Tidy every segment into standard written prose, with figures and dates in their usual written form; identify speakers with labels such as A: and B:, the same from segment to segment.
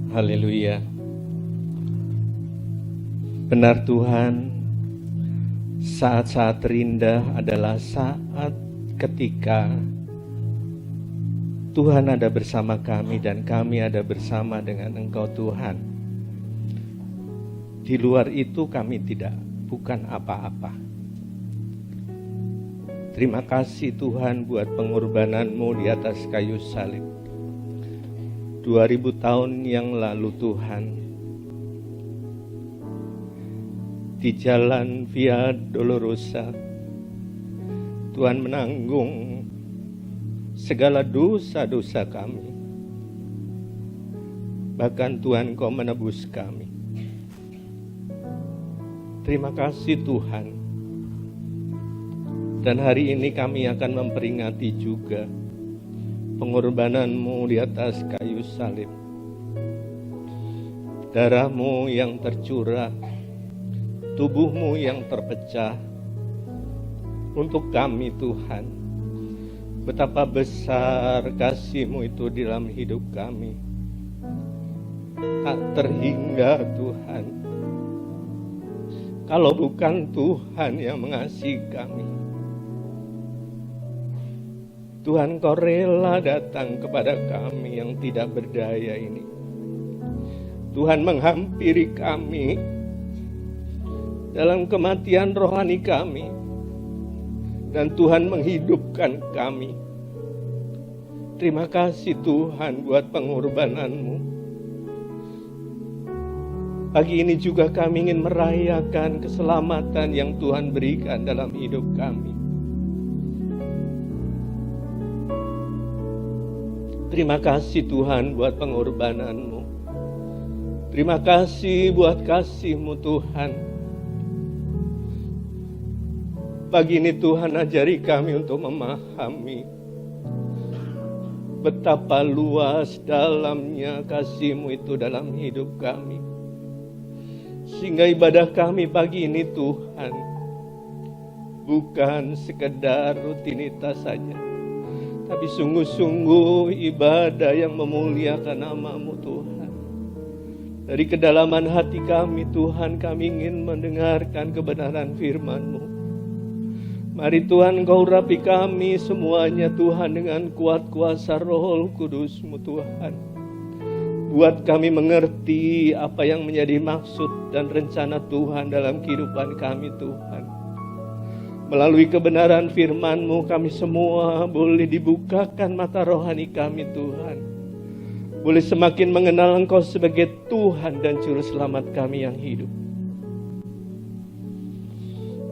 A: Haleluya. Benar Tuhan, saat-saat terindah adalah saat ketika Tuhan ada bersama kami dan kami ada bersama dengan Engkau Tuhan. Di luar itu kami bukan apa-apa. Terima kasih Tuhan buat pengorbanan-Mu di atas kayu salib. 2000 tahun yang lalu Tuhan, di jalan Via Dolorosa, Tuhan menanggung segala dosa-dosa kami. Bahkan Tuhan Kau menebus kami. Terima kasih Tuhan. Dan hari ini kami akan memperingati juga pengorbanan-Mu di atas kayu salib. Darah-Mu yang tercurah, tubuh-Mu yang terpecah untuk kami Tuhan. Betapa besar kasih-Mu itu di dalam hidup kami. Tak terhingga Tuhan. Kalau bukan Tuhan yang mengasihi kami, Tuhan Kau rela datang kepada kami yang tidak berdaya ini. Tuhan menghampiri kami dalam kematian rohani kami. Dan Tuhan menghidupkan kami. Terima kasih Tuhan buat pengorbanan-Mu. Pagi ini juga kami ingin merayakan keselamatan yang Tuhan berikan dalam hidup kami. Terima kasih Tuhan buat pengorbanan-Mu. Terima kasih buat kasih-Mu Tuhan. Pagi ini Tuhan ajari kami untuk memahami betapa luas dalamnya kasih-Mu itu dalam hidup kami. Sehingga ibadah kami pagi ini Tuhan bukan sekedar rutinitas saja, tapi sungguh-sungguh ibadah yang memuliakan nama-Mu Tuhan. Dari kedalaman hati kami Tuhan, kami ingin mendengarkan kebenaran firman-Mu. Mari Tuhan Kau urapi kami semuanya Tuhan dengan kuat kuasa Roh Kudus-Mu Tuhan. Buat kami mengerti apa yang menjadi maksud dan rencana Tuhan dalam kehidupan kami Tuhan. Melalui kebenaran firman-Mu kami semua boleh dibukakan mata rohani kami Tuhan. Boleh semakin mengenal Engkau sebagai Tuhan dan Juru Selamat kami yang hidup.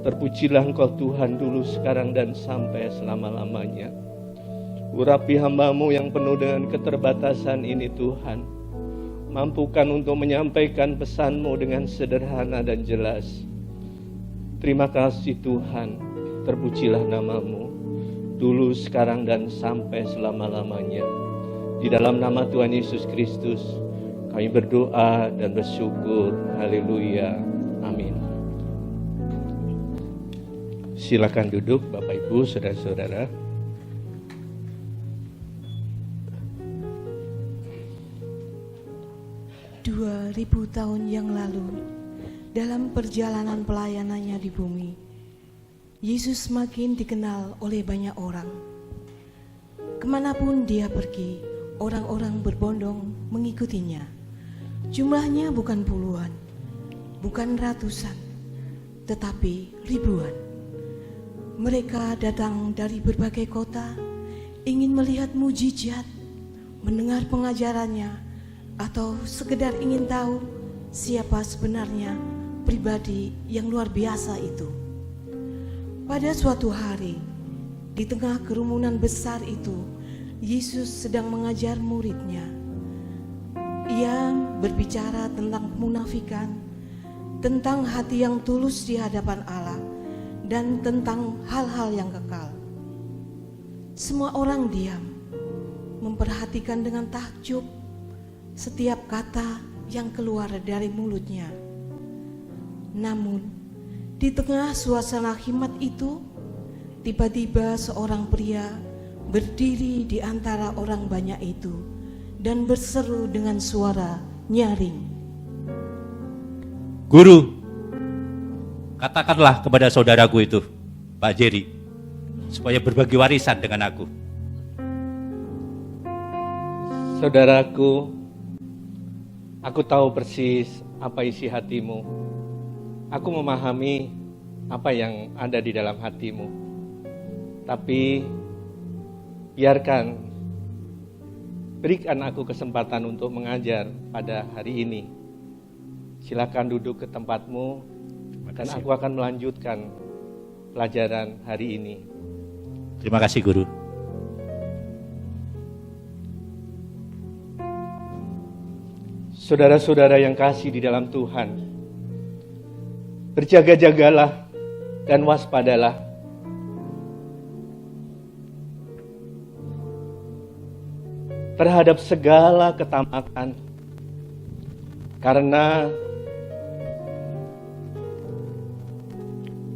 A: Terpujilah Engkau Tuhan dulu, sekarang dan sampai selama-lamanya. Urapi hamba-Mu yang penuh dengan keterbatasan ini Tuhan. Mampukan untuk menyampaikan pesan-Mu dengan sederhana dan jelas. Terima kasih Tuhan, terpujilah nama-Mu, dulu, sekarang, dan sampai selama-lamanya. Di dalam nama Tuhan Yesus Kristus, kami berdoa dan bersyukur. Haleluya. Amin. Silakan duduk Bapak Ibu, saudara-saudara.
B: Dua 2000 tahun yang lalu, dalam perjalanan pelayanannya di bumi, Yesus semakin dikenal oleh banyak orang. Kemanapun dia pergi, orang-orang berbondong mengikutinya. Jumlahnya bukan puluhan, bukan ratusan, tetapi ribuan. Mereka datang dari berbagai kota, ingin melihat mujizat, mendengar pengajarannya, atau sekedar ingin tahu siapa sebenarnya pribadi yang luar biasa itu. Pada suatu hari, di tengah kerumunan besar itu, Yesus sedang mengajar muridnya. Ia berbicara tentang kemunafikan, tentang hati yang tulus di hadapan Allah, dan tentang hal-hal yang kekal. Semua orang diam, memperhatikan dengan takjub setiap kata yang keluar dari mulutnya. Namun, di tengah suasana hikmat itu, tiba-tiba seorang pria berdiri di antara orang banyak itu dan berseru dengan suara nyaring.
C: Guru, katakanlah kepada saudaraku itu, Pak Jerry, supaya berbagi warisan dengan aku.
A: Saudaraku, aku tahu persis apa isi hatimu. Aku memahami apa yang ada di dalam hatimu. Tapi berikan aku kesempatan untuk mengajar pada hari ini. Silakan duduk ke tempatmu dan aku akan melanjutkan pelajaran hari ini.
C: Terima kasih, Guru.
A: Saudara-saudara yang kasih di dalam Tuhan, berjaga-jagalah dan waspadalah. Terhadap segala ketamakan, karena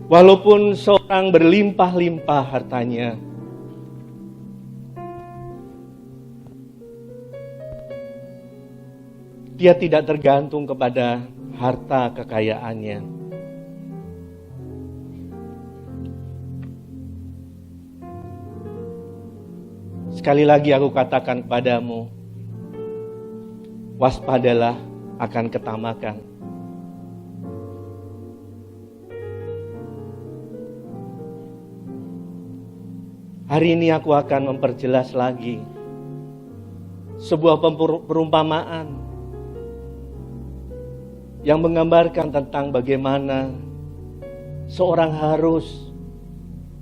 A: walaupun seorang berlimpah-limpah hartanya, dia tidak tergantung kepada harta kekayaannya. Sekali lagi aku katakan kepadamu, waspadalah akan ketamakan. Hari ini aku akan memperjelas lagi sebuah perumpamaan yang menggambarkan tentang bagaimana seorang harus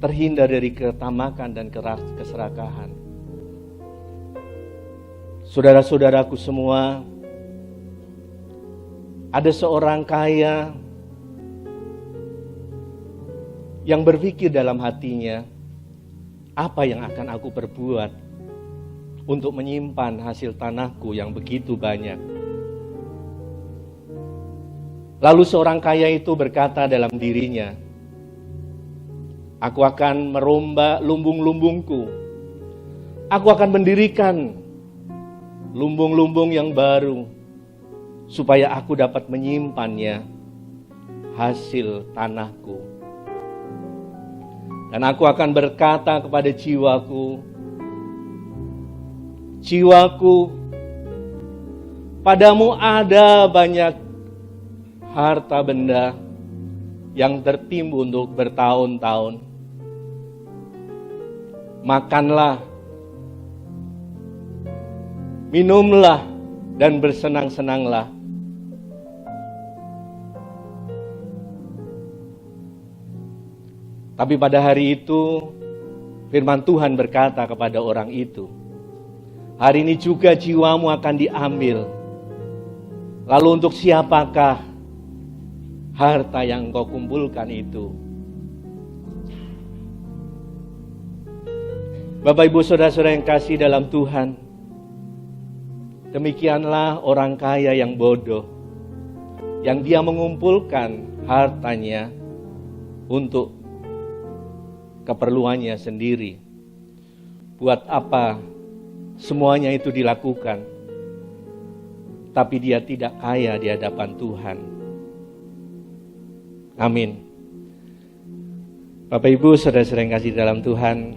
A: terhindar dari ketamakan dan keserakahan. Saudara-saudaraku semua, ada seorang kaya yang berpikir dalam hatinya, apa yang akan aku perbuat untuk menyimpan hasil tanahku yang begitu banyak. Lalu seorang kaya itu berkata dalam dirinya, aku akan merombak lumbung-lumbungku. Aku akan mendirikan lumbung-lumbung yang baru, supaya aku dapat menyimpannya hasil tanahku. Dan aku akan berkata kepada jiwaku, jiwaku, padamu ada banyak harta benda yang tertimbun untuk bertahun-tahun. Makanlah, minumlah, dan bersenang-senanglah. Tapi pada hari itu, firman Tuhan berkata kepada orang itu, hari ini juga jiwamu akan diambil. Lalu untuk siapakah harta yang kau kumpulkan itu? Bapak, Ibu, Saudara-saudara yang kasih dalam Tuhan, demikianlah orang kaya yang bodoh, yang dia mengumpulkan hartanya untuk keperluannya sendiri. Buat apa semuanya itu dilakukan, tapi dia tidak kaya di hadapan Tuhan. Amin. Bapak, Ibu, Saudara-saudara yang kasih dalam Tuhan,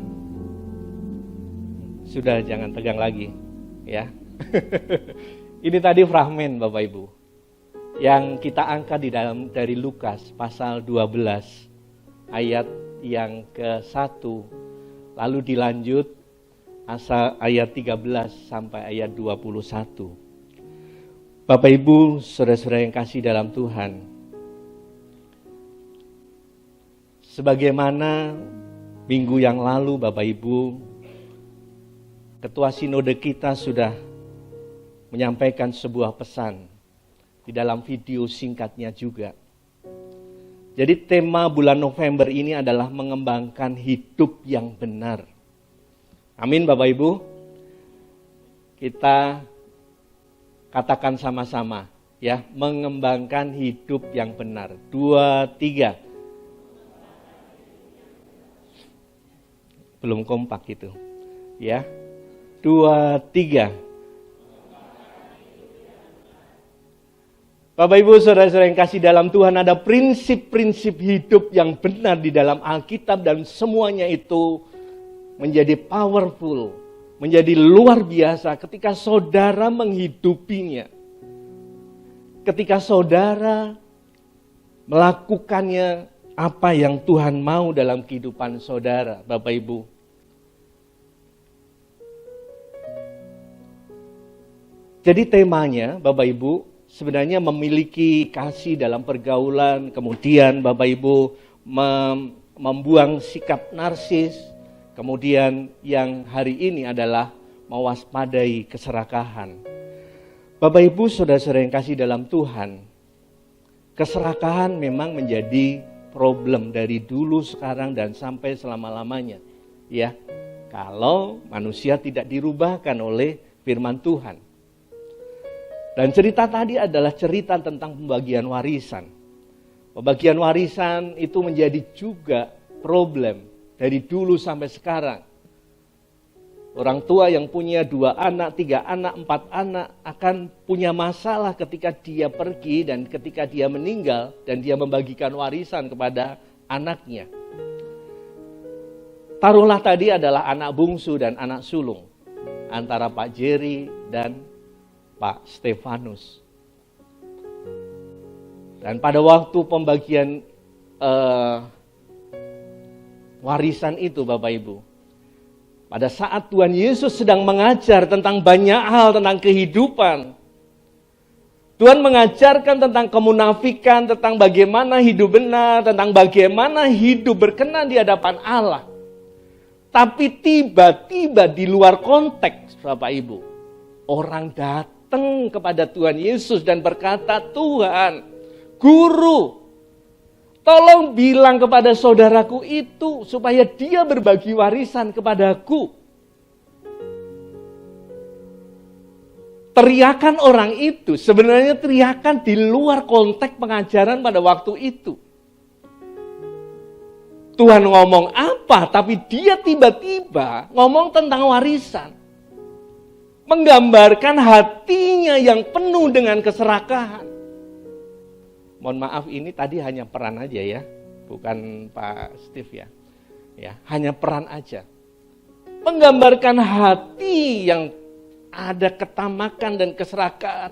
A: sudah jangan tegang lagi, ya. Ini tadi fragmen, Bapak Ibu, yang kita angkat dari Lukas pasal 12 ayat yang ke-1, lalu dilanjut ayat 13 sampai ayat 21. Bapak, Ibu, saudara-saudara yang kasih dalam Tuhan, sebagaimana minggu yang lalu Bapak Ibu, Ketua Sinode kita sudah menyampaikan sebuah pesan di dalam video singkatnya juga. Jadi tema bulan November ini adalah mengembangkan hidup yang benar. Amin, Bapak Ibu. Kita katakan sama-sama, ya, mengembangkan hidup yang benar. 2, 3. Belum kompak gitu. Ya. 2, 3. Bapak Ibu Saudara-saudara yang kasih dalam Tuhan, ada prinsip-prinsip hidup yang benar di dalam Alkitab dan semuanya itu menjadi powerful, menjadi luar biasa ketika saudara menghidupinya. Ketika saudara melakukannya apa yang Tuhan mau dalam kehidupan saudara, Bapak Ibu. Jadi temanya, Bapak Ibu, sebenarnya memiliki kasih dalam pergaulan, kemudian Bapak Ibu membuang sikap narsis, kemudian yang hari ini adalah mewaspadai keserakahan. Bapak Ibu Saudara-saudara yang kasih dalam Tuhan, keserakahan memang menjadi problem dari dulu, sekarang, dan sampai selama-lamanya. Ya, kalau manusia tidak dirubahkan oleh firman Tuhan. Dan cerita tadi adalah cerita tentang pembagian warisan. Pembagian warisan itu menjadi juga problem dari dulu sampai sekarang. Orang tua yang punya 2 anak, 3 anak, 4 anak akan punya masalah ketika dia pergi dan ketika dia meninggal dan dia membagikan warisan kepada anaknya. Taruhlah tadi adalah anak bungsu dan anak sulung antara Pak Jerry dan Pak Stefanus. Dan pada waktu pembagian warisan itu Bapak Ibu, pada saat Tuhan Yesus sedang mengajar tentang banyak hal tentang kehidupan, Tuhan mengajarkan tentang kemunafikan, tentang bagaimana hidup benar, tentang bagaimana hidup berkenan di hadapan Allah. Tapi tiba-tiba di luar konteks Bapak Ibu, orang datang kepada Tuhan Yesus dan berkata, Tuhan, Guru, tolong bilang kepada saudaraku itu supaya dia berbagi warisan kepadaku. Teriakan orang itu sebenarnya teriakan di luar konteks pengajaran pada waktu itu. Tuhan ngomong apa, tapi dia tiba-tiba ngomong tentang warisan. Menggambarkan hatinya yang penuh dengan keserakahan. Mohon maaf, ini tadi hanya peran aja ya, bukan Pak Steve ya. Ya, hanya peran aja. Menggambarkan hati yang ada ketamakan dan keserakahan.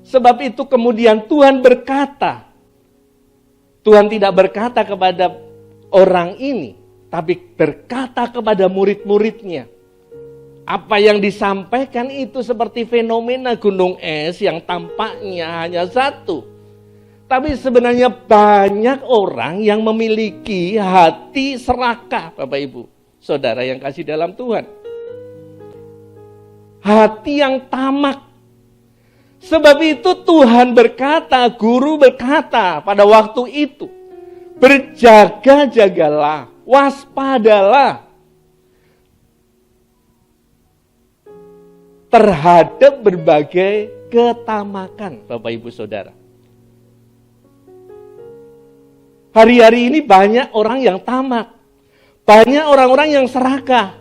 A: Sebab itu kemudian Tuhan berkata, Tuhan tidak berkata kepada orang ini, tapi berkata kepada murid-muridnya. Apa yang disampaikan itu seperti fenomena gunung es yang tampaknya hanya satu. Tapi sebenarnya banyak orang yang memiliki hati serakah, Bapak Ibu, saudara yang kasih dalam Tuhan. Hati yang tamak. Sebab itu Tuhan berkata, Guru berkata pada waktu itu, berjaga-jagalah, waspadalah terhadap berbagai ketamakan, Bapak Ibu Saudara. Hari-hari ini banyak orang yang tamak. Banyak orang-orang yang serakah.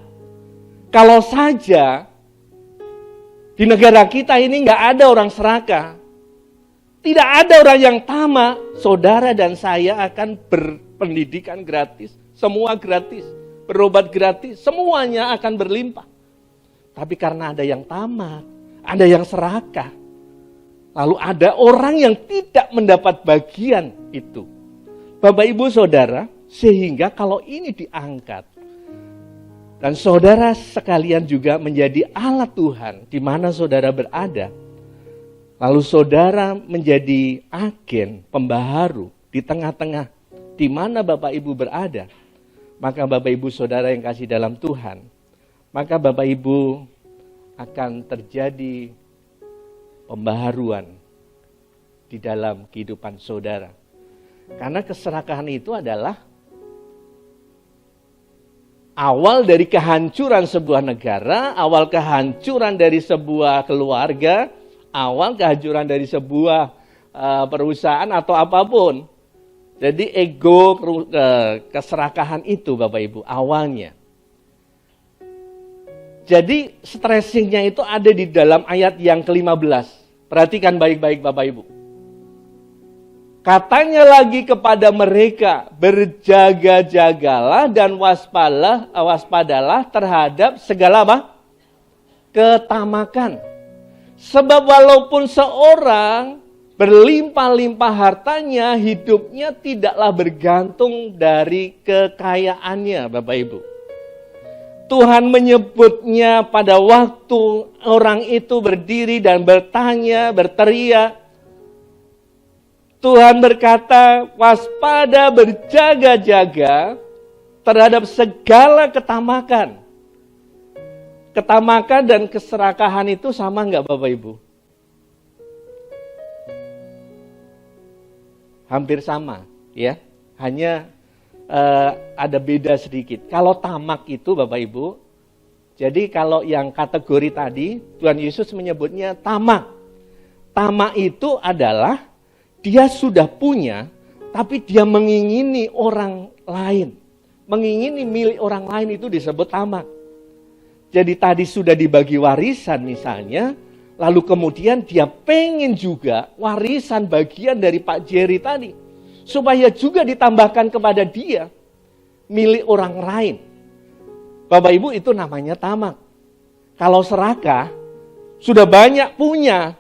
A: Kalau saja di negara kita ini nggak ada orang serakah, tidak ada orang yang tamak, saudara dan saya akan berpendidikan gratis. Semua gratis. Berobat gratis. Semuanya akan berlimpah. Tapi karena ada yang tamak, ada yang serakah, lalu ada orang yang tidak mendapat bagian itu. Bapak Ibu Saudara, sehingga kalau ini diangkat, dan saudara sekalian juga menjadi alat Tuhan di mana saudara berada, lalu saudara menjadi agen pembaharu di tengah-tengah di mana Bapak Ibu berada, maka Bapak Ibu Saudara yang kasih dalam Tuhan, maka Bapak Ibu akan terjadi pembaharuan di dalam kehidupan saudara. Karena keserakahan itu adalah awal dari kehancuran sebuah negara, awal kehancuran dari sebuah keluarga, awal kehancuran dari sebuah perusahaan atau apapun. Jadi ego, keserakahan itu Bapak Ibu awalnya. Jadi stressingnya itu ada di dalam ayat yang ke-15. Perhatikan baik-baik Bapak Ibu. Katanya lagi kepada mereka, berjaga-jagalah dan waspadalah terhadap segala apa? Ketamakan. Sebab walaupun seorang berlimpah-limpah hartanya, hidupnya tidaklah bergantung dari kekayaannya, Bapak Ibu. Tuhan menyebutnya pada waktu orang itu berdiri dan bertanya, berteriak. Tuhan berkata, waspada, berjaga-jaga terhadap segala ketamakan. Ketamakan dan keserakahan itu sama enggak Bapak Ibu? Hampir sama, ya. Hanya ada beda sedikit. Kalau tamak itu Bapak Ibu, jadi kalau yang kategori tadi, Tuhan Yesus menyebutnya tamak. Tamak itu adalah dia sudah punya, tapi dia mengingini orang lain. Mengingini milik orang lain itu disebut tamak. Jadi tadi sudah dibagi warisan misalnya, lalu kemudian dia pengen juga warisan bagian dari Pak Jerry tadi. Supaya juga ditambahkan kepada dia, milik orang lain. Bapak Ibu itu namanya tamak. Kalau serakah, sudah banyak punya,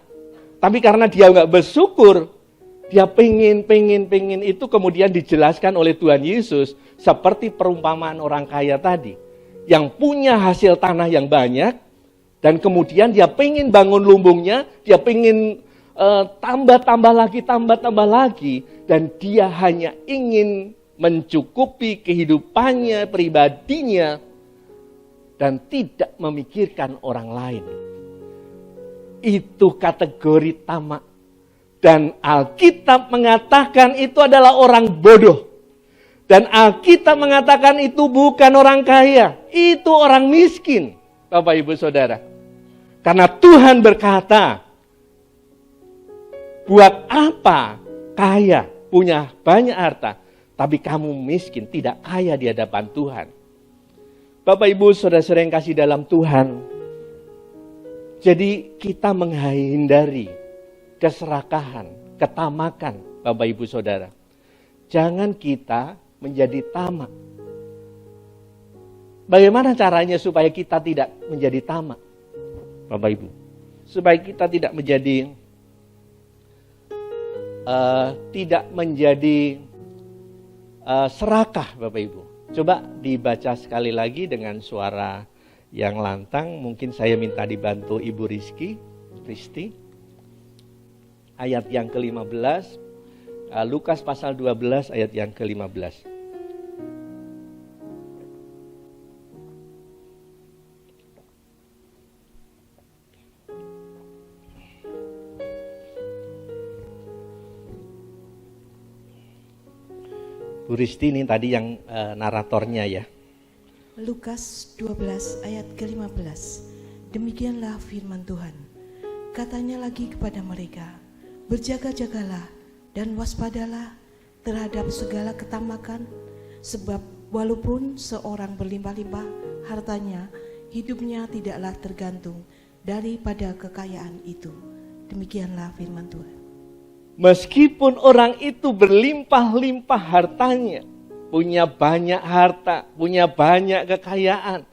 A: tapi karena dia nggak bersyukur, dia pengen itu kemudian dijelaskan oleh Tuhan Yesus seperti perumpamaan orang kaya tadi. Yang punya hasil tanah yang banyak dan kemudian dia pengen bangun lumbungnya, dia pengen tambah lagi dan dia hanya ingin mencukupi kehidupannya, pribadinya dan tidak memikirkan orang lain. Itu kategori tamak. Dan Alkitab mengatakan itu adalah orang bodoh. Dan Alkitab mengatakan itu bukan orang kaya. Itu orang miskin, Bapak Ibu Saudara. Karena Tuhan berkata, buat apa kaya, punya banyak harta, tapi kamu miskin, tidak kaya di hadapan Tuhan. Bapak Ibu Saudara-saudara yang kasih dalam Tuhan. Jadi kita menghindari keserakahan, ketamakan, Bapak Ibu Saudara. Jangan kita menjadi tamak. Bagaimana caranya supaya kita tidak menjadi tamak, Bapak Ibu? Supaya kita tidak menjadi serakah, Bapak Ibu. Coba dibaca sekali lagi dengan suara yang lantang. Mungkin saya minta dibantu Ibu Risti. Ayat yang ke-15, Lukas pasal 12 ayat yang ke-15. Bu Risti ini tadi yang naratornya ya.
B: Lukas 12 ayat ke-15. Demikianlah firman Tuhan. Katanya lagi kepada mereka, berjaga-jagalah dan waspadalah terhadap segala ketamakan, sebab walaupun seorang berlimpah-limpah hartanya, hidupnya tidaklah tergantung daripada kekayaan itu. Demikianlah firman Tuhan.
A: Meskipun orang itu berlimpah-limpah hartanya, punya banyak harta, punya banyak kekayaan,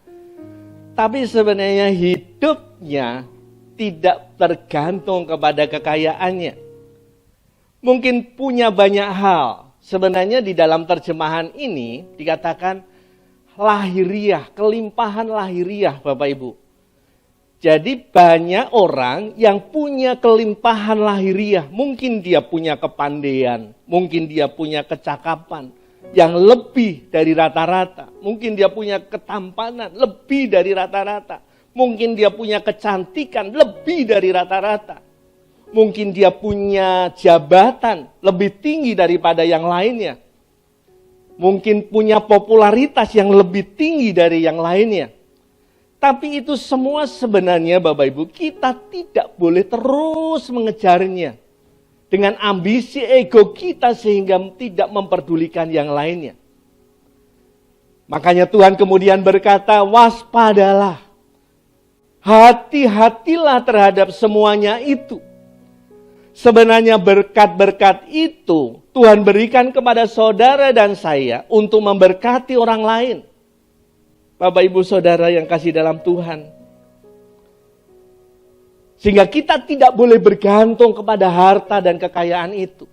A: tapi sebenarnya hidupnya tidak tergantung kepada kekayaannya. Mungkin punya banyak hal. Sebenarnya di dalam terjemahan ini dikatakan lahiriah, kelimpahan lahiriah Bapak Ibu. Jadi banyak orang yang punya kelimpahan lahiriah. Mungkin dia punya kepandaian, mungkin dia punya kecakapan yang lebih dari rata-rata. Mungkin dia punya ketampanan lebih dari rata-rata. Mungkin dia punya kecantikan lebih dari rata-rata. Mungkin dia punya jabatan lebih tinggi daripada yang lainnya. Mungkin punya popularitas yang lebih tinggi dari yang lainnya. Tapi itu semua sebenarnya Bapak Ibu, kita tidak boleh terus mengejarnya. Dengan ambisi ego kita sehingga tidak memperdulikan yang lainnya. Makanya Tuhan kemudian berkata, waspadalah. Hati-hatilah terhadap semuanya itu. Sebenarnya berkat-berkat itu Tuhan berikan kepada saudara dan saya untuk memberkati orang lain. Bapak Ibu Saudara yang kasih dalam Tuhan. Sehingga kita tidak boleh bergantung kepada harta dan kekayaan itu.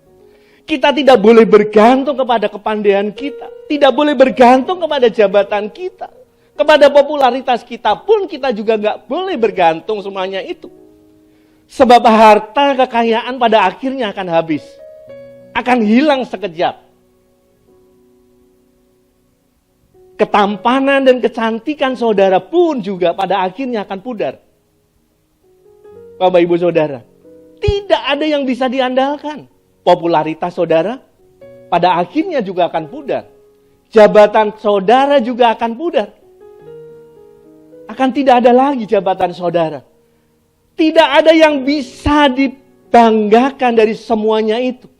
A: Kita tidak boleh bergantung kepada kepandaian kita. Tidak boleh bergantung kepada jabatan kita. Kepada popularitas kita pun kita juga nggak boleh bergantung semuanya itu. Sebab harta kekayaan pada akhirnya akan habis. Akan hilang sekejap. Ketampanan dan kecantikan saudara pun juga pada akhirnya akan pudar. Bapak Ibu Saudara, tidak ada yang bisa diandalkan. Popularitas saudara pada akhirnya juga akan pudar. Jabatan saudara juga akan pudar. Akan tidak ada lagi jabatan saudara. Tidak ada yang bisa dibanggakan dari semuanya itu.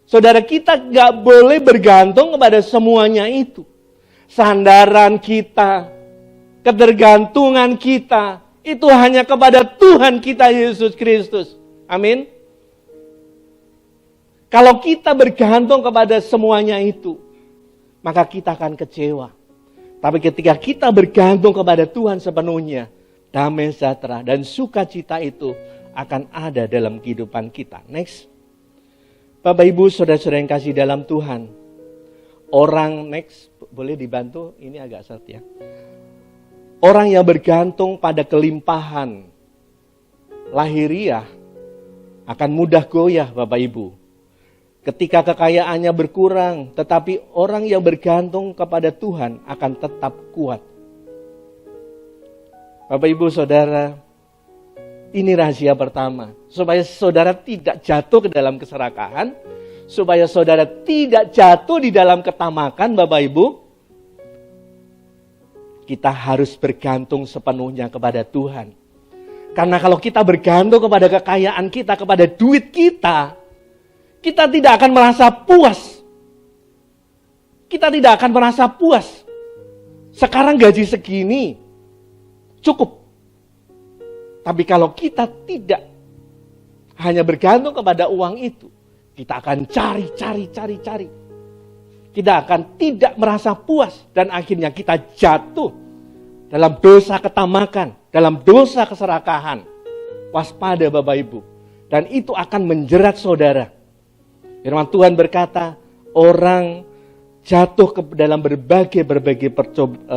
A: Saudara, kita gak boleh bergantung kepada semuanya itu. Sandaran kita, ketergantungan kita, itu hanya kepada Tuhan kita Yesus Kristus. Amin. Kalau kita bergantung kepada semuanya itu, maka kita akan kecewa. Tapi ketika kita bergantung kepada Tuhan sepenuhnya, damai sejahtera dan sukacita itu akan ada dalam kehidupan kita. Next. Bapak Ibu Saudara-saudara yang kasih dalam Tuhan. Orang next, boleh dibantu? Ini agak seret ya. Orang yang bergantung pada kelimpahan lahiriah akan mudah goyah Bapak Ibu. Ketika kekayaannya berkurang, tetapi orang yang bergantung kepada Tuhan akan tetap kuat. Bapak Ibu Saudara, ini rahasia pertama. Supaya saudara tidak jatuh ke dalam keserakahan. Supaya saudara tidak jatuh di dalam ketamakan Bapak Ibu. Kita harus bergantung sepenuhnya kepada Tuhan. Karena kalau kita bergantung kepada kekayaan kita, kepada duit kita tidak akan merasa puas. Kita tidak akan merasa puas. Sekarang gaji segini, cukup. Tapi kalau kita tidak hanya bergantung kepada uang itu, kita akan cari. Kita akan tidak merasa puas. Dan akhirnya kita jatuh dalam dosa ketamakan, dalam dosa keserakahan. Waspada Bapak Ibu. Dan itu akan menjerat saudara. Firman Tuhan berkata, orang jatuh ke dalam berbagai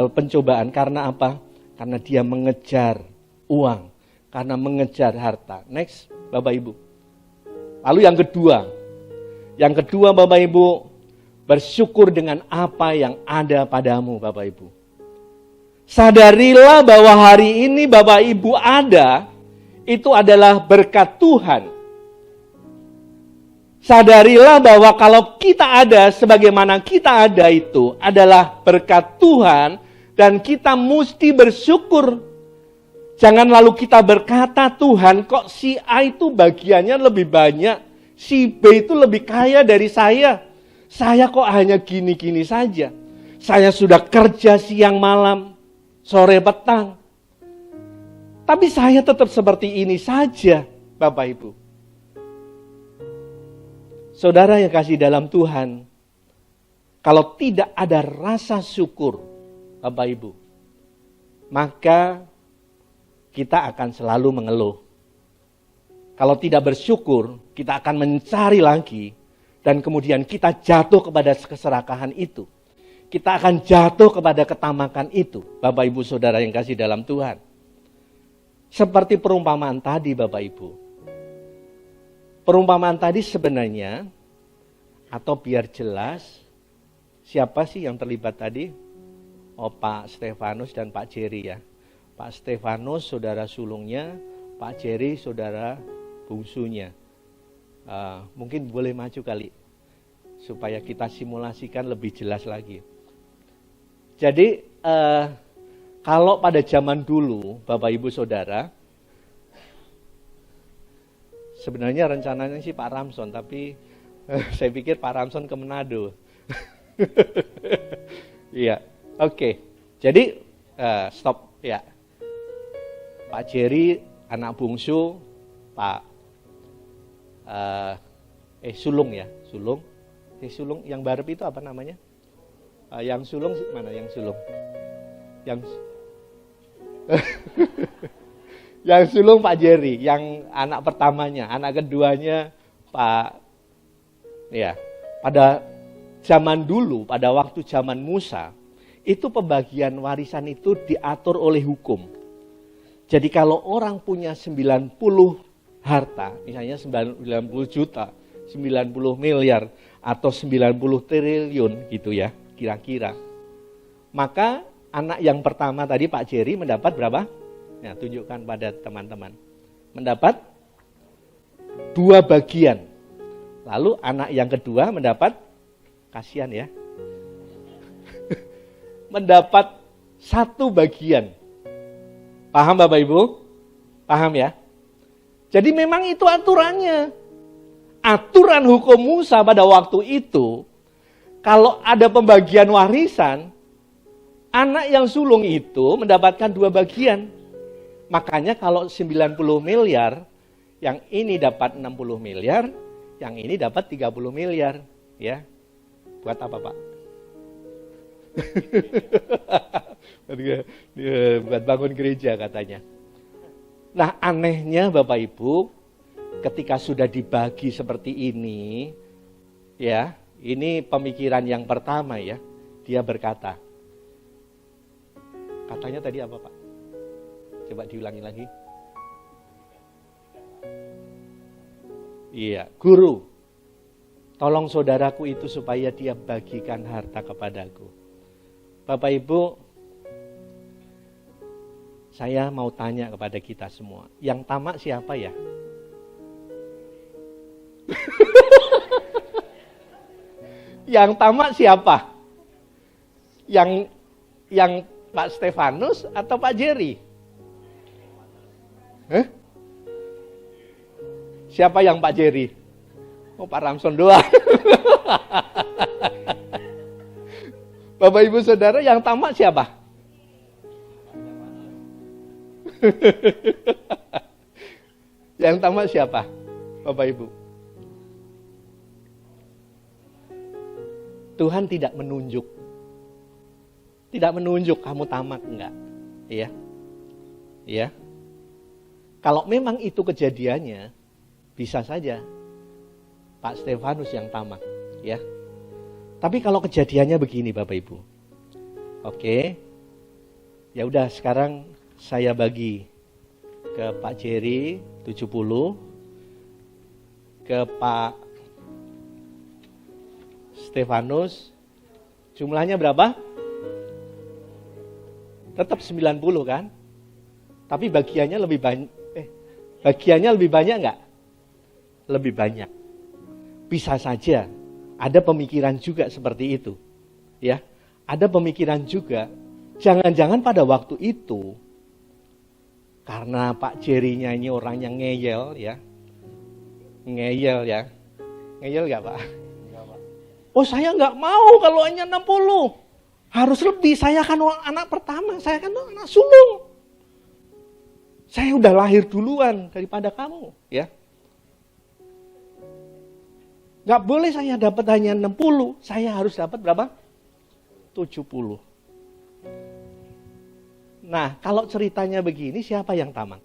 A: pencobaan. Karena apa? Karena dia mengejar uang. Karena mengejar harta. Next, Bapak Ibu. Lalu yang kedua. Yang kedua Bapak Ibu, bersyukur dengan apa yang ada padamu Bapak Ibu. Sadarilah bahwa hari ini Bapak Ibu ada, itu adalah berkat Tuhan. Sadarilah bahwa kalau kita ada sebagaimana kita ada itu adalah berkat Tuhan. Dan kita mesti bersyukur. Jangan lalu kita berkata, Tuhan kok si A itu bagiannya lebih banyak. Si B itu lebih kaya dari saya. Saya kok hanya gini-gini saja. Saya sudah kerja siang malam, sore petang. Tapi saya tetap seperti ini saja, Bapak Ibu. Saudara yang kasih dalam Tuhan, kalau tidak ada rasa syukur, Bapak Ibu, maka kita akan selalu mengeluh. Kalau tidak bersyukur, kita akan mencari lagi, dan kemudian kita jatuh kepada keserakahan itu. Kita akan jatuh kepada ketamakan itu, Bapak Ibu Saudara yang kasih dalam Tuhan. Seperti perumpamaan tadi Bapak Ibu. Perumpamaan tadi sebenarnya, atau biar jelas, siapa sih yang terlibat tadi? Oh, Pak Stefanus dan Pak Jerry ya. Pak Stefanus saudara sulungnya, Pak Jerry saudara bungsunya. Mungkin boleh maju kali, supaya kita simulasikan lebih jelas lagi. Jadi, kalau pada zaman dulu, Bapak Ibu Saudara, sebenarnya rencananya sih Pak Ramson, tapi saya pikir Pak Ramson ke Manado. Iya, oke. Jadi, stop ya. Pak Jerry, anak bungsu, Pak sulung ya, sulung. Sulung yang barep itu apa namanya? Yang sulung mana? Yang sulung? Yang yang sulung Pak Jerry, yang anak pertamanya, anak keduanya Pak. Ya, pada zaman dulu, pada waktu zaman Musa, itu pembagian warisan itu diatur oleh hukum. Jadi kalau orang punya 90 harta, misalnya 90 juta, 90 miliar, atau 90 triliun gitu ya, kira-kira. Maka anak yang pertama tadi Pak Jerry mendapat berapa? Nah, tunjukkan pada teman-teman. Mendapat 2 bagian. Lalu anak yang kedua mendapat, kasihan ya, mendapat 1 bagian. Paham Bapak Ibu? Paham ya? Jadi memang itu aturannya. Aturan hukum Musa pada waktu itu, kalau ada pembagian warisan, anak yang sulung itu mendapatkan 2 bagian. Makanya kalau 90 miliar, yang ini dapat 60 miliar, yang ini dapat 30 miliar. Ya, buat apa Pak? Buat bangun gereja katanya. Nah anehnya Bapak Ibu, ketika sudah dibagi seperti ini, ya, ini pemikiran yang pertama ya, dia berkata, katanya tadi apa Pak? Coba diulangi lagi. Iya, guru, tolong saudaraku itu supaya dia bagikan harta kepadaku. Bapak Ibu, saya mau tanya kepada kita semua, yang tamak siapa ya? Yang tamak siapa? Yang Pak Stefanus atau Pak Jerry? Siapa yang Pak Jerry? Oh, Pak Ramson doang. Bapak Ibu Saudara, yang tamak siapa? Yang tamak siapa? Bapak Ibu. Tuhan tidak menunjuk. Tidak menunjuk kamu tamak, enggak. Iya. Iya. Kalau memang itu kejadiannya, bisa saja Pak Stefanus yang tamak, ya. Tapi kalau kejadiannya begini Bapak Ibu. Oke. Ya udah sekarang saya bagi ke Pak Jerry 70, ke Pak Stefanus jumlahnya berapa? Tetap 90 kan? Tapi bagiannya lebih banyak. Bagiannya lebih banyak enggak? Lebih banyak. Bisa saja ada pemikiran juga seperti itu. Ya, ada pemikiran juga. Jangan-jangan pada waktu itu karena Pak Jerry-nya ini orang yang ngeyel ya. Ngeyel ya. Ngeyel enggak, Pak? Enggak, Pak. Oh, saya enggak mau kalau hanya 60. Harus lebih, saya kan anak pertama, saya kan anak sulung. Saya udah lahir duluan daripada kamu, ya. Gak boleh saya dapat hanya 60, saya harus dapat berapa? 70. Nah, kalau ceritanya begini, siapa yang tamak?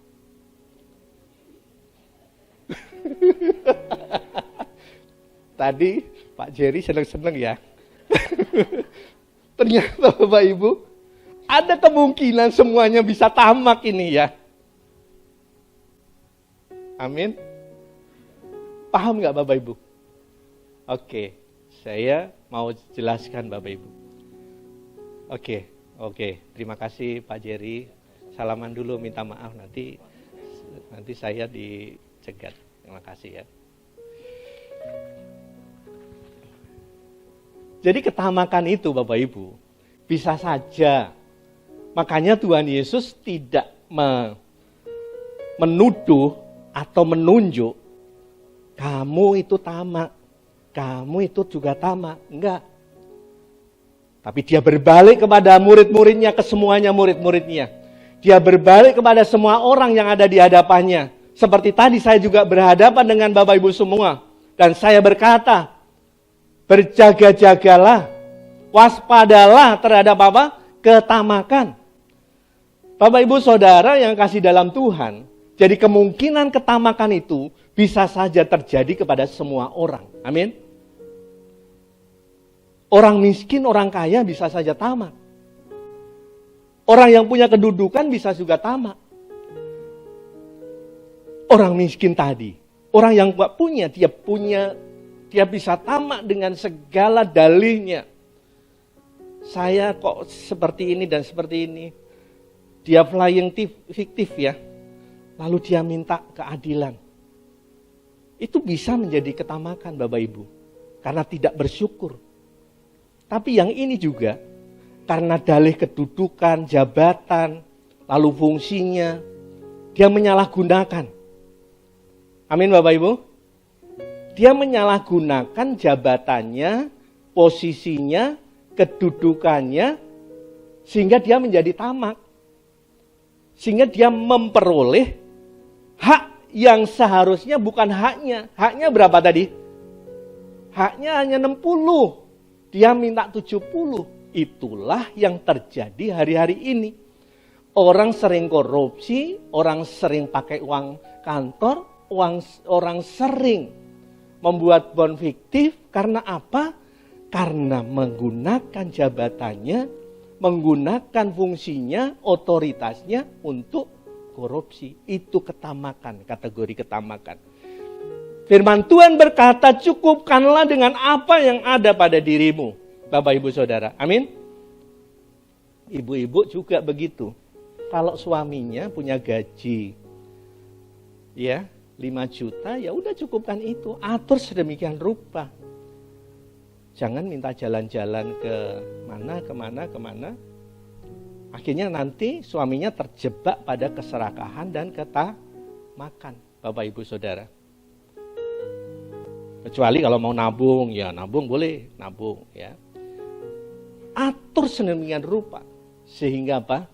A: Tadi Pak Jerry seneng-seneng ya. Ternyata Bapak Ibu, ada kemungkinan semuanya bisa tamak ini ya. Amin. Paham nggak Bapak Ibu? Oke, saya mau jelaskan Bapak Ibu. Oke, terima kasih Pak Jerry. Salaman dulu, minta maaf nanti saya dicegat. Terima kasih ya. Jadi ketamakan itu Bapak Ibu, bisa saja. Makanya Tuhan Yesus tidak menuduh atau menunjuk, kamu itu tamak, kamu itu juga tamak. Enggak. Tapi dia berbalik kepada murid-muridnya, ke semuanya murid-muridnya. Dia berbalik kepada semua orang yang ada di hadapannya. Seperti tadi saya juga berhadapan dengan Bapak Ibu semua. Dan saya berkata, berjaga-jagalah, waspadalah terhadap apa? Ketamakan. Bapak Ibu Saudara yang kasih dalam Tuhan, jadi kemungkinan ketamakan itu bisa saja terjadi kepada semua orang. Amin. Orang miskin, orang kaya bisa saja tamak. Orang yang punya kedudukan bisa juga tamak. Orang miskin tadi, orang yang gak punya, dia bisa tamak dengan segala dalihnya. Saya kok seperti ini dan seperti ini. Dia flying fiktif ya. Lalu dia minta keadilan. Itu bisa menjadi ketamakan Bapak Ibu. Karena tidak bersyukur. Tapi yang ini juga, karena dalih kedudukan, jabatan, lalu fungsinya, dia menyalahgunakan. Amin Bapak Ibu. Dia menyalahgunakan jabatannya, posisinya, kedudukannya, sehingga dia menjadi tamak. Sehingga dia memperoleh hak yang seharusnya bukan haknya. Haknya berapa tadi? Haknya hanya 60. Dia minta 70. Itulah yang terjadi hari-hari ini. Orang sering korupsi, orang sering pakai uang kantor, orang sering membuat bond fiktif. Karena apa? Karena menggunakan jabatannya, menggunakan fungsinya, otoritasnya untuk korupsi. Itu ketamakan, kategori ketamakan. Firman Tuhan berkata, cukupkanlah dengan apa yang ada pada dirimu, Bapak Ibu Saudara. Amin. Ibu-ibu juga begitu. Kalau suaminya punya gaji, ya 5 juta, ya udah cukupkan itu. Atur sedemikian rupa. Jangan minta jalan-jalan ke kemana. Akhirnya nanti suaminya terjebak pada keserakahan dan ketamakan, Bapak Ibu Saudara. Kecuali kalau mau nabung, ya nabung boleh, nabung ya. Atur sedemikian rupa. Sehingga apa?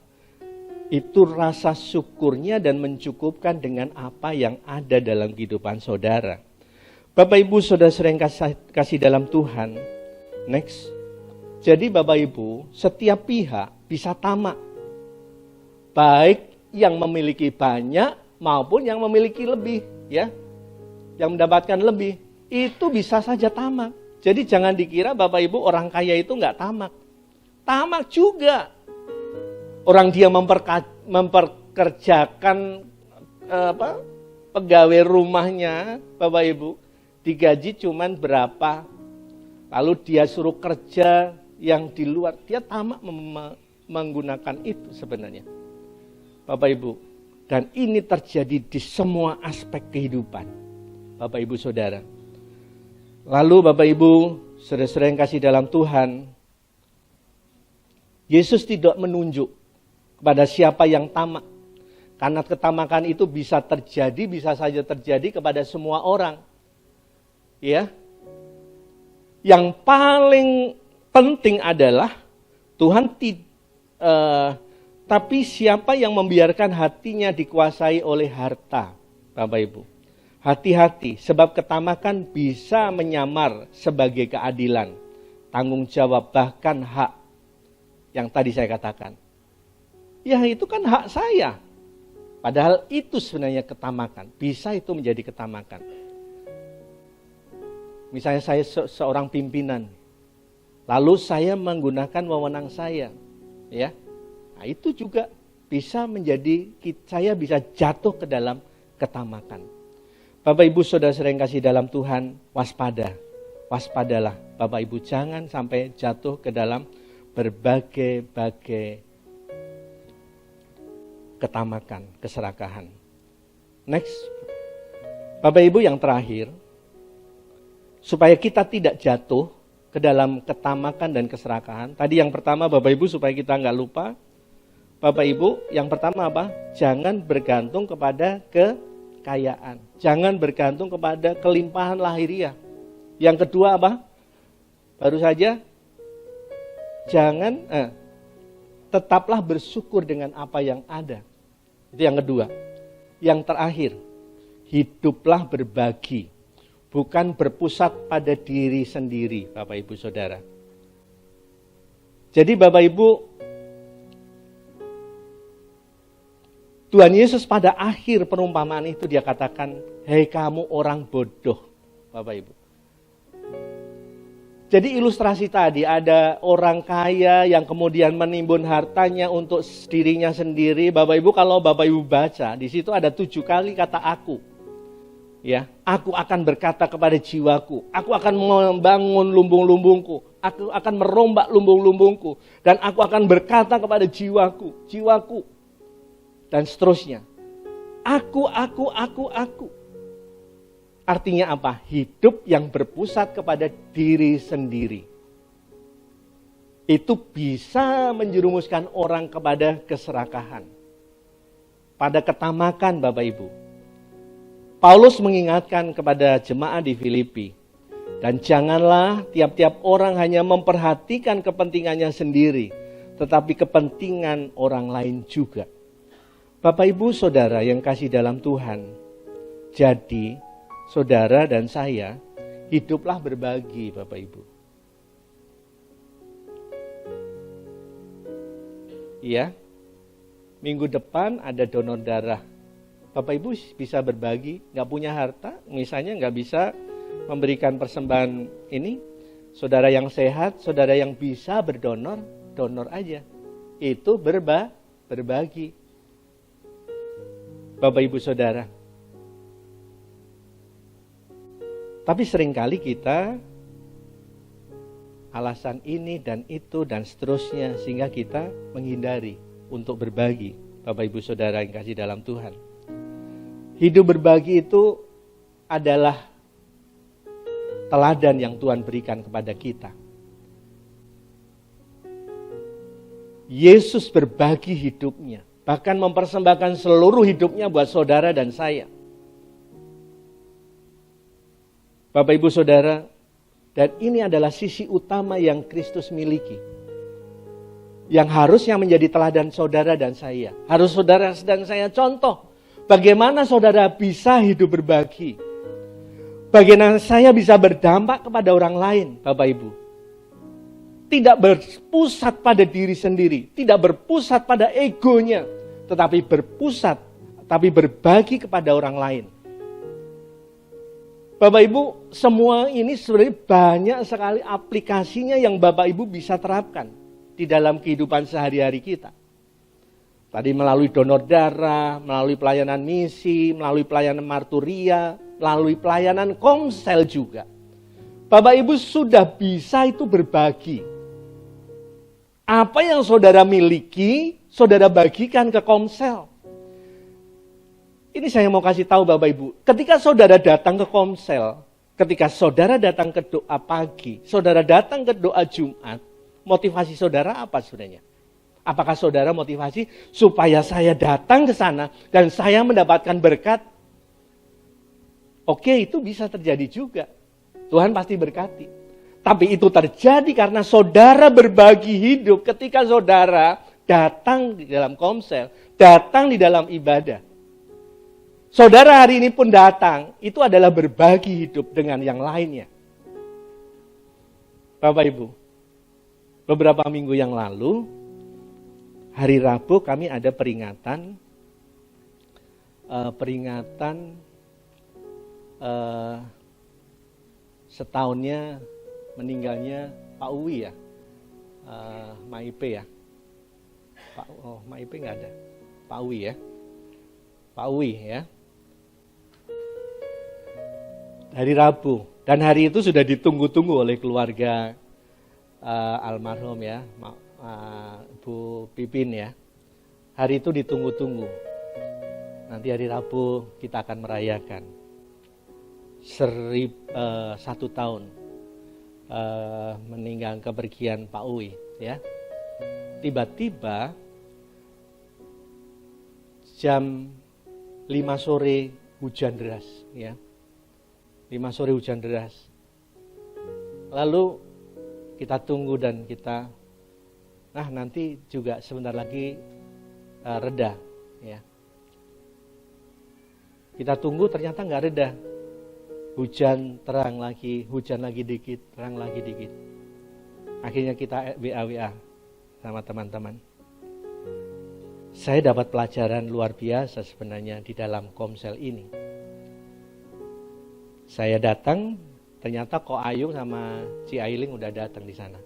A: Itu rasa syukurnya dan mencukupkan dengan apa yang ada dalam kehidupan saudara. Bapak Ibu Saudara sering kasih dalam Tuhan. Next. Jadi Bapak Ibu, setiap pihak bisa tamak. Baik yang memiliki banyak maupun yang memiliki lebih, ya. Yang mendapatkan lebih. Itu bisa saja tamak. Jadi jangan dikira Bapak Ibu orang kaya itu enggak tamak. Tamak juga. Orang dia memperkerjakan pegawai rumahnya, Bapak Ibu, digaji cuman berapa. Lalu dia suruh kerja yang di luar, dia tamak menggunakan itu sebenarnya. Bapak Ibu, dan ini terjadi di semua aspek kehidupan. Bapak Ibu Saudara. Lalu Bapak Ibu, saudara-saudara yang kasih dalam Tuhan, Yesus tidak menunjuk kepada siapa yang tamak. Karena ketamakan itu bisa saja terjadi kepada semua orang. Ya. Yang paling penting adalah Tuhan tapi siapa yang membiarkan hatinya dikuasai oleh harta, Bapak Ibu. Hati-hati, sebab ketamakan bisa menyamar sebagai keadilan, tanggung jawab, bahkan hak. Yang tadi saya katakan. Ya itu kan hak saya. Padahal itu sebenarnya ketamakan. Bisa itu menjadi ketamakan. Misalnya saya seorang pimpinan. Lalu saya menggunakan wewenang saya. Ya, nah, itu juga bisa menjadi, saya bisa jatuh ke dalam ketamakan. Bapak Ibu Saudara sering kasih dalam Tuhan, waspada. Waspadalah Bapak Ibu, jangan sampai jatuh ke dalam berbagai-bagai ketamakan, keserakahan. Next. Bapak Ibu yang terakhir, supaya kita tidak jatuh ke dalam ketamakan dan keserakahan. Tadi yang pertama Bapak Ibu supaya kita nggak lupa. Bapak Ibu yang pertama apa? Jangan bergantung kepada kekayaan. Jangan bergantung kepada kelimpahan lahiriah. Yang kedua apa? Baru saja, tetaplah bersyukur dengan apa yang ada. Itu yang kedua. Yang terakhir, hiduplah berbagi, bukan berpusat pada diri sendiri, Bapak Ibu Saudara. Jadi Bapak Ibu, Tuhan Yesus pada akhir perumpamaan itu dia katakan, hei kamu orang bodoh, Bapak Ibu. Jadi ilustrasi tadi ada orang kaya yang kemudian menimbun hartanya untuk dirinya sendiri. Bapak Ibu, kalau Bapak Ibu baca, di situ ada 7 kali kata aku. Ya, aku akan berkata kepada jiwaku, aku akan membangun lumbung-lumbungku, aku akan merombak lumbung-lumbungku, dan aku akan berkata kepada jiwaku, dan seterusnya. Aku. Artinya apa? Hidup yang berpusat kepada diri sendiri. Itu bisa menjerumuskan orang kepada keserakahan. Pada ketamakan Bapak Ibu. Paulus mengingatkan kepada jemaat di Filipi. Dan janganlah tiap-tiap orang hanya memperhatikan kepentingannya sendiri. Tetapi kepentingan orang lain juga. Bapak Ibu Saudara yang kasih dalam Tuhan. Jadi saudara dan saya, hiduplah berbagi Bapak Ibu. Iya, minggu depan ada donor darah. Bapak Ibu bisa berbagi, gak punya harta, misalnya gak bisa memberikan persembahan ini. Saudara yang sehat, saudara yang bisa berdonor, donor aja. Itu berbagi. Bapak Ibu Saudara. Tapi seringkali kita alasan ini dan itu dan seterusnya sehingga kita menghindari untuk berbagi. Bapak Ibu Saudara yang kasih dalam Tuhan. Hidup berbagi itu adalah teladan yang Tuhan berikan kepada kita. Yesus berbagi hidupnya, bahkan mempersembahkan seluruh hidupnya buat saudara dan saya. Bapak Ibu Saudara, dan ini adalah sisi utama yang Kristus miliki. Yang harusnya menjadi teladan saudara dan saya. Harus saudara dan saya contoh. Bagaimana saudara bisa hidup berbagi. Bagaimana saya bisa berdampak kepada orang lain, Bapak Ibu. Tidak berpusat pada diri sendiri. Tidak berpusat pada egonya. Tetapi berbagi kepada orang lain. Bapak Ibu, semua ini sebenarnya banyak sekali aplikasinya yang Bapak Ibu bisa terapkan di dalam kehidupan sehari-hari kita. Tadi melalui donor darah, melalui pelayanan misi, melalui pelayanan marturia, melalui pelayanan komsel juga. Bapak Ibu sudah bisa itu berbagi. Apa yang saudara miliki, saudara bagikan ke komsel. Ini saya mau kasih tahu Bapak Ibu, ketika saudara datang ke komsel, ketika saudara datang ke doa pagi, saudara datang ke doa Jumat, motivasi saudara apa sebenarnya? Apakah saudara motivasi supaya saya datang ke sana dan saya mendapatkan berkat? Oke, itu bisa terjadi juga. Tuhan pasti berkati. Tapi itu terjadi karena saudara berbagi hidup ketika saudara datang di dalam komsel, datang di dalam ibadah. Saudara hari ini pun datang, itu adalah berbagi hidup dengan yang lainnya. Bapak Ibu, beberapa minggu yang lalu, hari Rabu kami ada peringatan setahunnya meninggalnya Pak Uwi ya, Maipe ya. Maipe nggak ada, Pak Uwi ya. Pak Uwi ya. Hari Rabu, dan hari itu sudah ditunggu-tunggu oleh keluarga almarhum ya, Bu Pipin ya. Hari itu ditunggu-tunggu. Nanti hari Rabu kita akan merayakan 1 tahun meninggal kepergian Pak Uwi ya. Tiba-tiba jam 5 sore hujan deras ya. 5 sore hujan deras. Lalu kita tunggu dan kita nanti juga sebentar lagi reda ya. Kita tunggu ternyata nggak reda. Hujan terang lagi, hujan lagi dikit, terang lagi dikit. Akhirnya kita WA sama teman-teman. Saya dapat pelajaran luar biasa sebenarnya di dalam Komsel ini. Saya datang, ternyata Ko Ayung sama Ci Ailing udah datang di sana.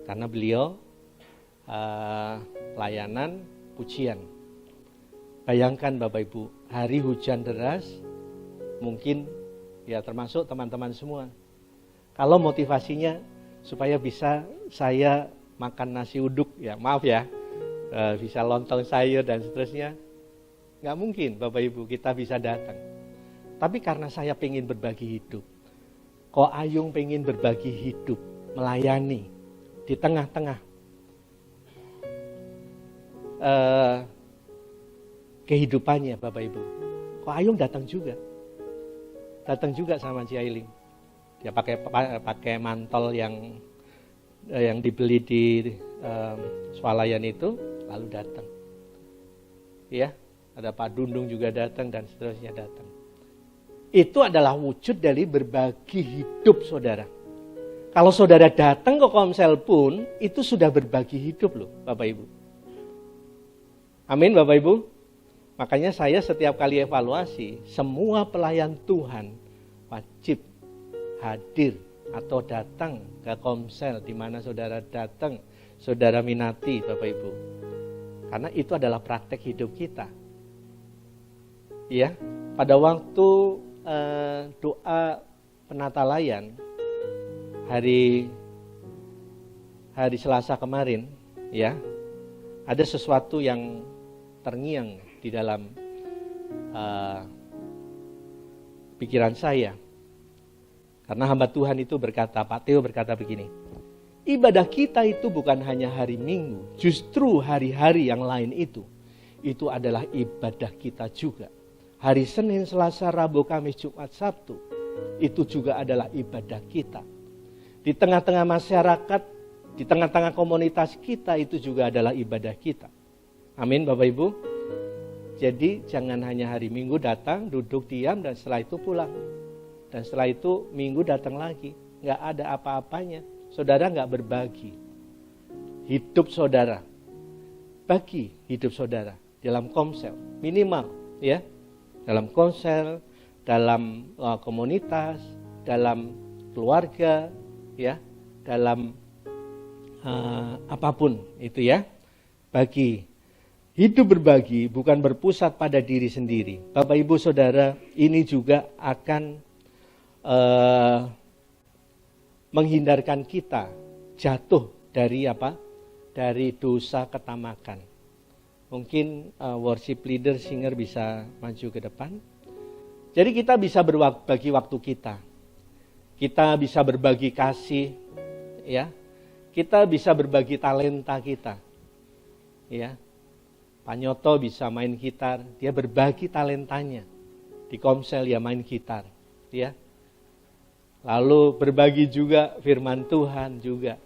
A: Karena beliau pelayanan pujian. Bayangkan Bapak Ibu, hari hujan deras, mungkin ya termasuk teman-teman semua. Kalau motivasinya supaya bisa saya makan nasi uduk, ya maaf ya, bisa lontong sayur dan seterusnya, nggak mungkin Bapak Ibu kita bisa datang. Tapi karena saya pengen berbagi hidup, Ko Ayung pengen berbagi hidup, melayani di tengah-tengah kehidupannya Bapak Ibu. Ko Ayung datang juga sama Ci Ailing. Dia pakai mantel yang dibeli di swalayan itu, lalu datang. Ya, ada Pak Dundung juga datang dan seterusnya datang. Itu adalah wujud dari berbagi hidup saudara. Kalau saudara datang ke Komsel pun, itu sudah berbagi hidup loh Bapak Ibu. Amin Bapak Ibu. Makanya saya setiap kali evaluasi, semua pelayan Tuhan wajib hadir atau datang ke Komsel di mana saudara datang, saudara minati Bapak Ibu. Karena itu adalah praktek hidup kita. Ya, pada waktu doa penatalayan hari Selasa kemarin, ya, ada sesuatu yang terngiang di dalam pikiran saya. Karena hamba Tuhan itu berkata, Pak Theo berkata begini, ibadah kita itu bukan hanya hari Minggu, justru hari-hari yang lain itu adalah ibadah kita juga. Hari Senin, Selasa, Rabu, Kamis, Jumat, Sabtu, itu juga adalah ibadah kita. Di tengah-tengah masyarakat, di tengah-tengah komunitas kita, itu juga adalah ibadah kita. Amin Bapak Ibu. Jadi jangan hanya hari Minggu datang, duduk diam, dan setelah itu pulang. Dan setelah itu Minggu datang lagi. Nggak ada apa-apanya. Saudara nggak berbagi hidup saudara. Bagi hidup saudara dalam Komsel. Minimal ya. Dalam Komsel, dalam komunitas, dalam keluarga, ya, dalam apapun itu ya. Bagi. Hidup berbagi bukan berpusat pada diri sendiri. Bapak Ibu Saudara, ini juga akan menghindarkan kita jatuh dari apa? Dari dosa ketamakan. Mungkin worship leader, singer bisa maju ke depan. Jadi kita bisa berbagi waktu kita. Kita bisa berbagi kasih, ya. Kita bisa berbagi talenta kita. Ya. Pak Nyoto bisa main gitar, dia berbagi talentanya. Di Komsel ya main gitar, ya. Lalu berbagi juga firman Tuhan juga.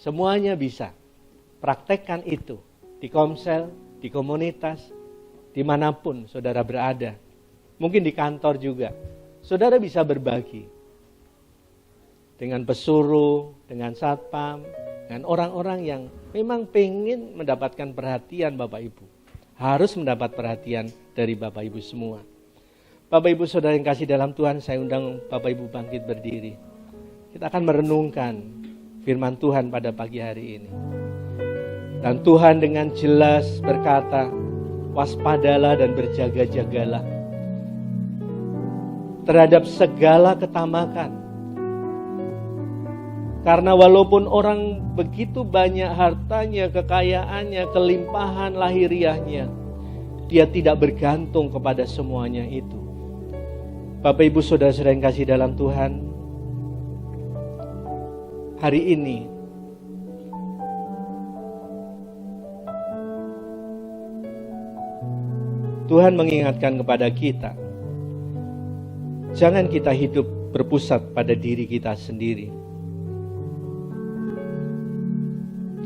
A: Semuanya bisa. Praktekkan itu di Komsel, di komunitas, dimanapun saudara berada. Mungkin di kantor juga. Saudara bisa berbagi. Dengan pesuruh, dengan satpam, dengan orang-orang yang memang pengen mendapatkan perhatian Bapak Ibu. Harus mendapat perhatian dari Bapak Ibu semua. Bapak Ibu Saudara yang kasih dalam Tuhan, saya undang Bapak Ibu bangkit berdiri. Kita akan merenungkan firman Tuhan pada pagi hari ini. Dan Tuhan dengan jelas berkata, waspadalah dan berjaga-jagalah terhadap segala ketamakan. Karena walaupun orang begitu banyak hartanya, kekayaannya, kelimpahan lahiriahnya, dia tidak bergantung kepada semuanya itu. Bapak Ibu Saudara-saudara yang kasih dalam Tuhan, hari ini Tuhan mengingatkan kepada kita, jangan kita hidup berpusat pada diri kita sendiri.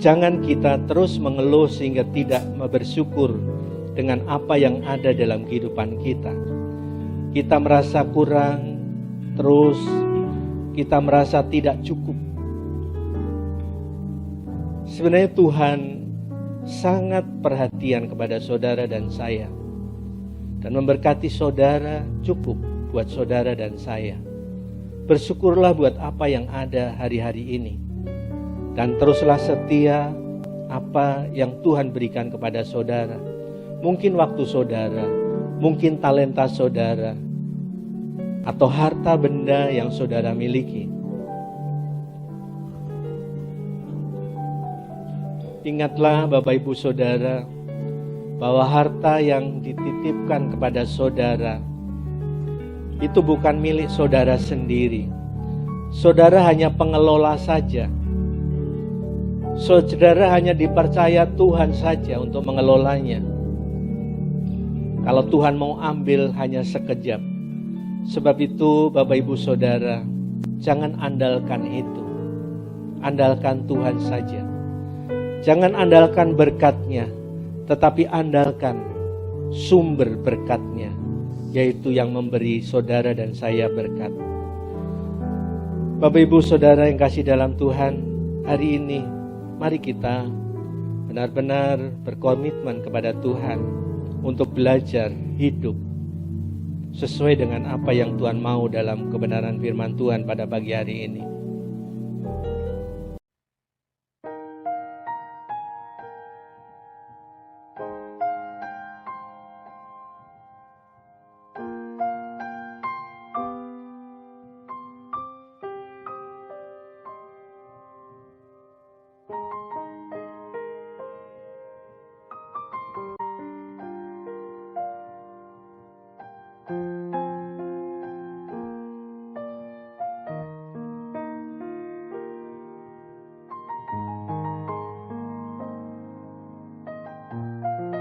A: Jangan kita terus mengeluh sehingga tidak bersyukur dengan apa yang ada dalam kehidupan kita. kita merasa kurang, terus kita merasa tidak cukup. Sebenarnya Tuhan sangat perhatian kepada saudara dan saya, dan memberkati saudara cukup buat saudara dan saya. Bersyukurlah buat apa yang ada hari-hari ini, dan teruslah setia apa yang Tuhan berikan kepada saudara. Mungkin waktu saudara, mungkin talenta saudara, atau harta benda yang saudara miliki. Ingatlah Bapak Ibu Saudara, bahwa harta yang dititipkan kepada saudara itu bukan milik saudara sendiri. Saudara hanya pengelola saja. Saudara hanya dipercaya Tuhan saja untuk mengelolanya. Kalau Tuhan mau ambil hanya sekejap. Sebab itu Bapak Ibu Saudara, jangan andalkan itu. Andalkan Tuhan saja. Jangan andalkan berkat-Nya, tetapi andalkan sumber berkat-Nya, yaitu yang memberi saudara dan saya berkat. Bapak Ibu Saudara yang kasih dalam Tuhan, hari ini mari kita benar-benar berkomitmen kepada Tuhan untuk belajar hidup sesuai dengan apa yang Tuhan mau dalam kebenaran firman Tuhan pada pagi hari ini.